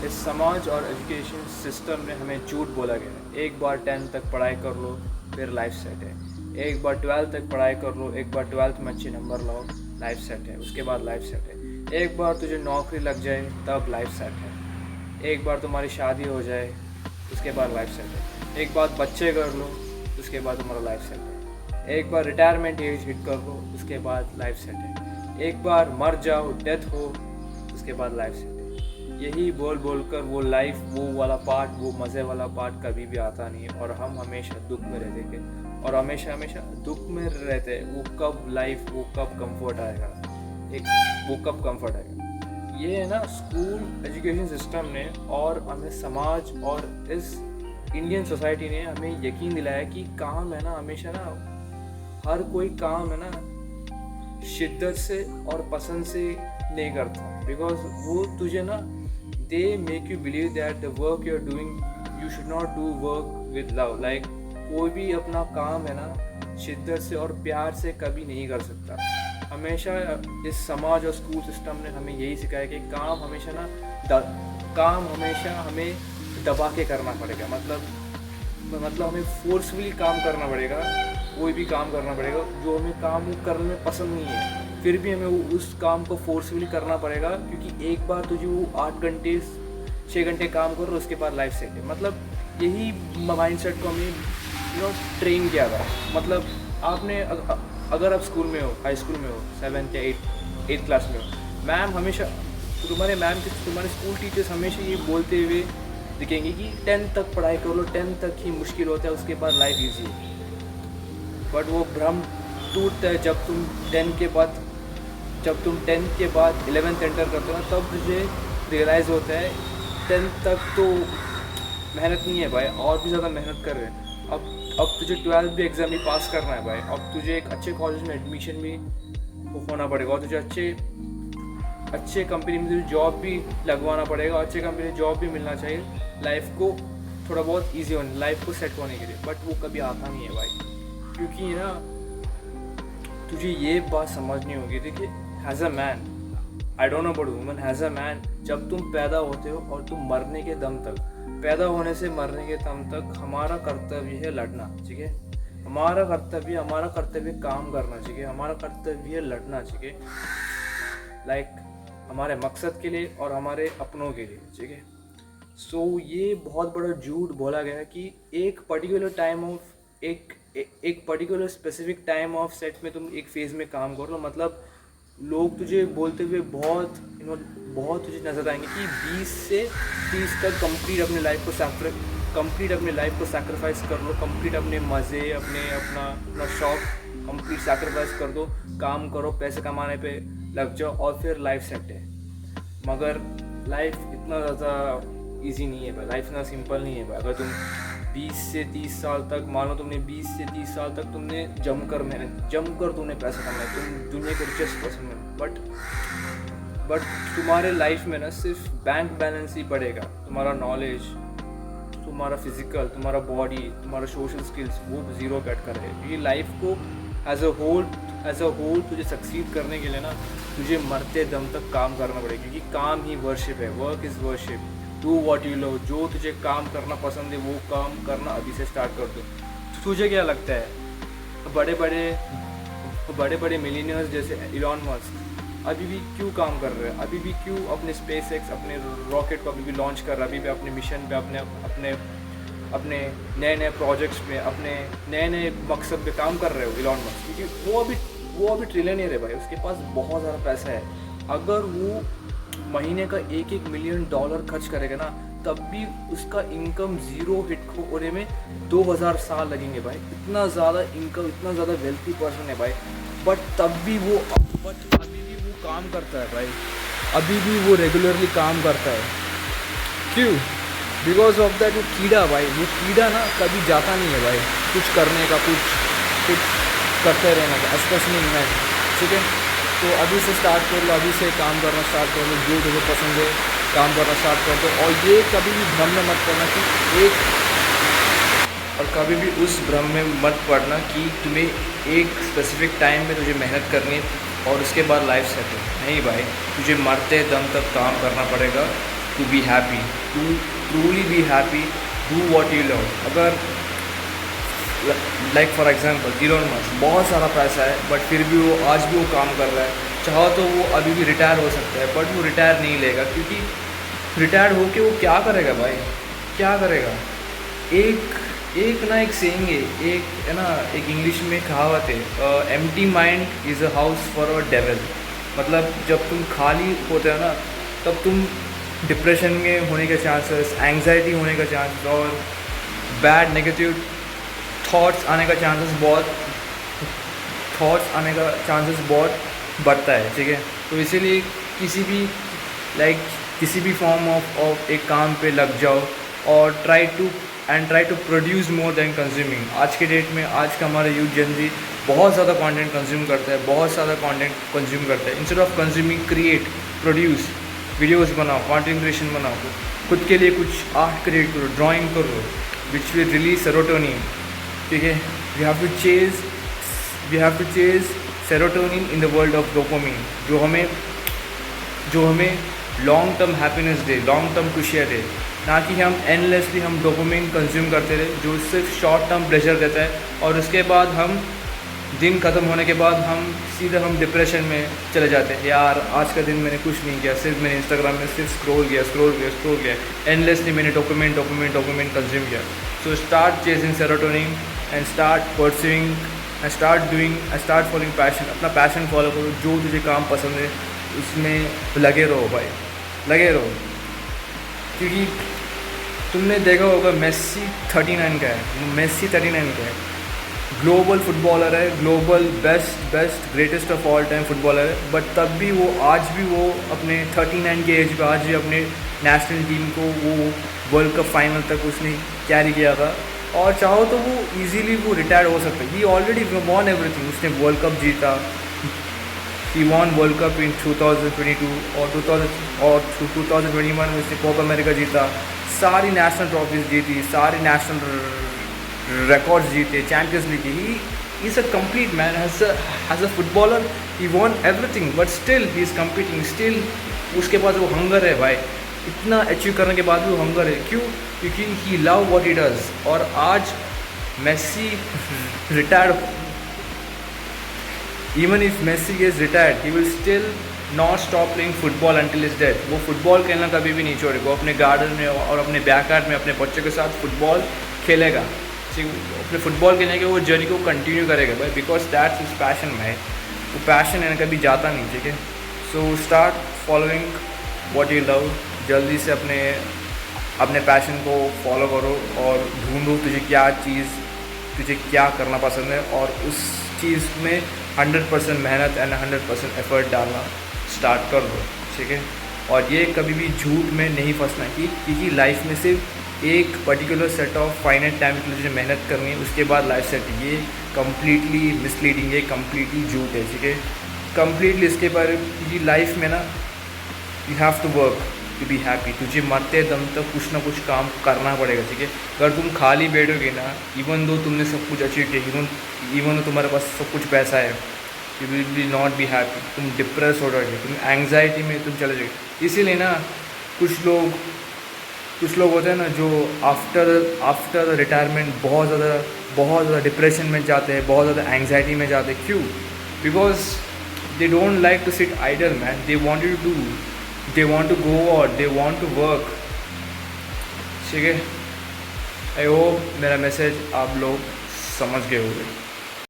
इस समाज और एजुकेशन सिस्टम में हमें झूठ बोला गया है। एक बार 10th तक पढ़ाई कर लो फिर लाइफ सेट है। एक बार 12th तक पढ़ाई कर लो, एक बार 12th में अच्छे नंबर लाओ, लाइफ सेट है, उसके बाद लाइफ सेट है। एक बार तुझे नौकरी लग जाए तब लाइफ सेट है। एक बार तुम्हारी शादी हो जाए उसके बाद लाइफ सेट है। एक बार बच्चे कर लो उसके बाद तुम्हारा लाइफ सेट है। एक बार रिटायरमेंट एज हिट कर लो उसके बाद लाइफ सेट है। एक बार मर जाओ, डेथ हो, उसके बाद लाइफ सेट है। यही बोल बोल कर वो लाइफ, वो वाला पार्ट, वो मज़े वाला पार्ट कभी भी आता नहीं है और हम हमेशा दुख में रहते थे और हमेशा हमेशा दुख में रहते। वो कब लाइफ, वो कब कंफर्ट आएगा, वो कब कंफर्ट आएगा। ये है ना स्कूल एजुकेशन सिस्टम ने और हमें समाज और इस इंडियन सोसाइटी ने हमें यकीन दिलाया कि काम है ना हमेशा ना, हर कोई काम है ना शिद्दत से और पसंद से नहीं करता। बिकॉज वो तुझे ना, they make you believe that the work you are doing, you should not do work with love. Like कोई भी अपना काम है ना शिद्दत से और प्यार से कभी नहीं कर सकता। हमेशा इस समाज और स्कूल सिस्टम ने हमें यही सिखाया कि काम हमेशा ना काम हमेशा हमें दबा के करना पड़ेगा। मतलब हमें फोर्सफुली काम करना पड़ेगा, कोई भी काम करना पड़ेगा जो हमें काम करने में पसंद नहीं है, फिर भी हमें उस काम को फोर्सफुली करना पड़ेगा। क्योंकि एक बार तुझे वो 8 घंटे 6 घंटे काम करो उसके बाद लाइफ सेट है। मतलब यही माइंडसेट को हमें ट्रेन किया था। मतलब आपने अगर आप स्कूल में हो, हाई स्कूल में हो, 7th या 8th क्लास में हो, मैम हमेशा तुम्हारे स्कूल टीचर्स हमेशा ये बोलते हुए दिखेंगे कि 10th तक पढ़ाई कर लो, 10th तक ही मुश्किल होता है, उसके बाद लाइफ ईजी है। बट वो भ्रम टूटता है जब तुम 10th के बाद 11th एंटर करते हो ना, तब तुझे रियलाइज़ होता है 10th तक तो मेहनत नहीं है भाई, और भी ज़्यादा मेहनत कर रहे हैं। अब तुझे 12th भी एग्ज़ाम भी पास करना है भाई। अब तुझे एक अच्छे कॉलेज में एडमिशन भी होना पड़ेगा और तुझे अच्छे कंपनी में तुझे जॉब भी लगवाना पड़ेगा और अच्छे कंपनी में जॉब भी मिलना चाहिए लाइफ को थोड़ा बहुत ईजी होने, लाइफ को सेट होने के लिए। बट वो कभी आता नहीं है भाई, क्योंकि ना तुझे ये बात समझनी होगी। देखिए, as a man, I don't know about woman, as a man जब तुम पैदा होते हो और तुम मरने के दम तक, पैदा होने से मरने के दम तक हमारा कर्तव्य है लड़ना, ठीक है। हमारा कर्तव्य काम करना चाहिए, हमारा कर्तव्य है लड़ना चाहिए, लाइक हमारे मकसद के लिए और हमारे अपनों के लिए, ठीक है। सो ये बहुत बड़ा झूठ बोला गया कि एक particular specific time of set में तुम एक फेज़ में काम करो। मतलब लोग तुझे बोलते हुए बहुत तुझे नज़र आएंगे कि 20 से 30 तक कंप्लीट अपने लाइफ को सैक्रिफाइस कर लो, कंप्लीट अपने मज़े, अपना शौक कंप्लीट सैक्रिफाइस कर दो, काम करो, पैसे कमाने पे लग जाओ और फिर लाइफ सेट है। मगर लाइफ इतना ज़्यादा ईजी नहीं है भाई, लाइफ इतना सिंपल नहीं है भाई। अगर तुम 20 से 30 साल तक, मान लो तुमने 20 से 30 साल तक तुमने जमकर तुमने पैसा कमाया, तुम दुनिया के रिचेस्ट पर्सन में, बट तुम्हारे लाइफ में ना सिर्फ बैंक बैलेंस ही बढ़ेगा, तुम्हारा नॉलेज, तुम्हारा फिजिकल, तुम्हारा बॉडी, तुम्हारा सोशल स्किल्स वो ज़ीरो कट कर है। ये लाइफ को एज अ होल तुझे सक्सीड करने के लिए ना तुझे मरते दम तक काम करना पड़ेगा। क्योंकि काम ही वर्शिप है, work is worship. Do what you love, जो तुझे काम करना पसंद है वो काम करना अभी से स्टार्ट कर दो। तुझे क्या लगता है बड़े बड़े मिलियनियर्स जैसे इलॉन मस्क अभी भी क्यों काम कर रहे हैं, अभी भी क्यों अपने स्पेसएक्स, अपने रॉकेट को अभी भी लॉन्च कर रहा है, अभी भी अपने मिशन पे, अपने नए प्रोजेक्ट्स में, अपने नए मकसद पे काम कर रहे हो इलॉन मस्क। क्योंकि वो अभी ट्रिलियनियर है भाई, उसके पास बहुत ज़्यादा पैसा है। अगर वो महीने का $1 मिलियन खर्च करेगा ना, तब भी उसका इनकम ज़ीरो हिट होने में 2000 साल लगेंगे भाई। इतना ज़्यादा इनकम, इतना ज़्यादा वेल्थी पर्सन है भाई। बट अभी भी वो काम करता है भाई, अभी भी वो रेगुलरली काम करता है। क्यों? बिकॉज ऑफ दैट वो कीड़ा ना कभी जाता नहीं है भाई, कुछ करने का, कुछ करते रहने का, स्पेशली मैं, ठीक है। तो अभी से स्टार्ट कर लो, अभी से काम करना स्टार्ट कर लो, जो तुझे पसंद है काम करना स्टार्ट कर दो। और ये कभी भी भ्रम में मत पड़ना कि कभी भी उस भ्रम में मत पड़ना कि तुम्हें एक स्पेसिफिक टाइम में तुझे मेहनत करनी और उसके बाद लाइफ सेट है। नहीं भाई, तुझे मरते दम तक काम करना पड़ेगा to be happy, to truly be happy, do what you love. अगर like for example Elon Musk, बहुत सारा पैसा है बट फिर भी वो आज भी वो काम कर रहा है, चाहो तो वो अभी भी रिटायर हो सकता है बट वो रिटायर नहीं लेगा, क्योंकि रिटायर होके वो क्या करेगा भाई, क्या करेगा। एक सेइंग है, एक है ना, एक इंग्लिश में कहावत है, empty mind is a house for a devil. मतलब जब तुम खाली होते हो ना, तब तुम डिप्रेशन में होने के चांसेस, एंग्जाइटी होने का चांसेस और बैड नेगेटिव थॉट्स आने का चांसेस बहुत बढ़ता है, ठीक है। तो इसीलिए किसी भी फॉर्म ऑफ एक काम पे लग जाओ और try to produce more than consuming. आज के डेट में, आज का हमारा यूथ जनरी बहुत ज़्यादा कंटेंट कंज्यूम करता है, बहुत ज़्यादा कंटेंट कंज्यूम करता है। Instead of consuming, create, produce, videos बनाओ, कंटेंट क्रिएशन बनाओ, खुद के लिए कुछ आर्ट क्रिएट करो, ड्राइंग करो, विच विल रिलीज सेरोटोनिन, ठीक है। We have to chase serotonin in the world of dopamine, जो हमें लॉन्ग टर्म हैप्पीनेस दे, लॉन्ग टर्म खुशियाँ दे, ना कि हम एंडलेसली हम डोपामिन कंज्यूम करते रहे जो सिर्फ शॉर्ट टर्म प्लेजर देता है, और उसके बाद हम दिन ख़त्म होने के बाद हम डिप्रेशन में चले जाते हैं। यार आज का दिन मैंने कुछ नहीं किया, सिर्फ मैंने इंस्टाग्राम में सिर्फ स्क्रॉल किया, एंडलेसली मैंने डोपामिन कंज्यूम किया। So start chasing serotonin and start pursuing and start following passion. अपना पैशन फॉलो करो, जो तुझे काम पसंद है उसमें लगे रहो भाई, लगे रहो। क्योंकि तुमने देखा होगा मेसी 39 का है, ग्लोबल फुटबॉलर है, global best greatest of all time footballer है, बट तब भी वो आज भी वो अपने 39 के एज पे आज भी अपने नेशनल टीम को वो वर्ल्ड कप फाइनल तक उसने कैरी किया था। और चाहो तो वो इजीली वो रिटायर हो सकता है। ही ऑलरेडी वॉन एवरीथिंग, उसने वर्ल्ड कप जीता, ही वॉन वर्ल्ड कप इन 2022 और 2021 में उसने कोपा अमेरिका जीता, सारी नेशनल ट्रॉफीज जीती, सारी नेशनल रिकॉर्ड्स जीते, champions league. He is a complete man, as a footballer he won everything, but still he is competing, still उसके पास वो हंगर है भाई, इतना अचीव करने के बाद भी वो हंगर है। क्यों? क्योंकि he love what he does. और आज Messi retired, even if Messi is retired, he will still not stop playing football until is death. वो फुटबॉल खेलना कभी भी नहीं छोड़ेगा, वो अपने गार्डन में और अपने बैकयार्ड में अपने बच्चों के साथ फुटबॉल खेलेगा, ठीक, अपने फुटबॉल खेलने के वो जर्नी को कंटिन्यू करेगा भाई, बिकॉज दैट्स हिज पैशन भाई। वो पैशन है ना, कभी जाता नहीं, ठीक है। So start following what you love. जल्दी से अपने पैशन को फॉलो करो और ढूंढो तुझे क्या करना पसंद है, और उस चीज़ में 100% मेहनत एंड 100% एफर्ट डालना स्टार्ट कर दो, ठीक है। और ये कभी भी झूठ में नहीं फंसना, क्योंकि लाइफ में सिर्फ एक particular set of finite time के लिए तुझे मेहनत करनी है, उसके बाद लाइफ सेट। ये कम्प्लीटली मिसलीडिंग है, कम्प्लीटली झूठ है, ठीक है, कम्प्लीटली। इसके बारे में लाइफ में ना, you have to work to be happy. तुझे मरते दम तक कुछ ना कुछ काम करना पड़ेगा, ठीक है। अगर तुम खाली बैठोगे ना, इवन दो तुमने सब कुछ अचीव किया, इवन दो तुम्हारे पास सब कुछ पैसा है, you will not be happy. तुम डिप्रेस हो जाओगे, तुम एंग्जाइटी में तुम चले जाओगे। इसीलिए ना कुछ लोग होते हैं ना, जो आफ्टर रिटायरमेंट बहुत ज़्यादा डिप्रेशन में जाते हैं, बहुत ज़्यादा एंग्जाइटी में जाते हैं। क्यों? Because they don't like to sit idle, man. They want to go out, they want to work, ठीक है। आई होप मेरा मैसेज आप लोग समझ गए होंगे।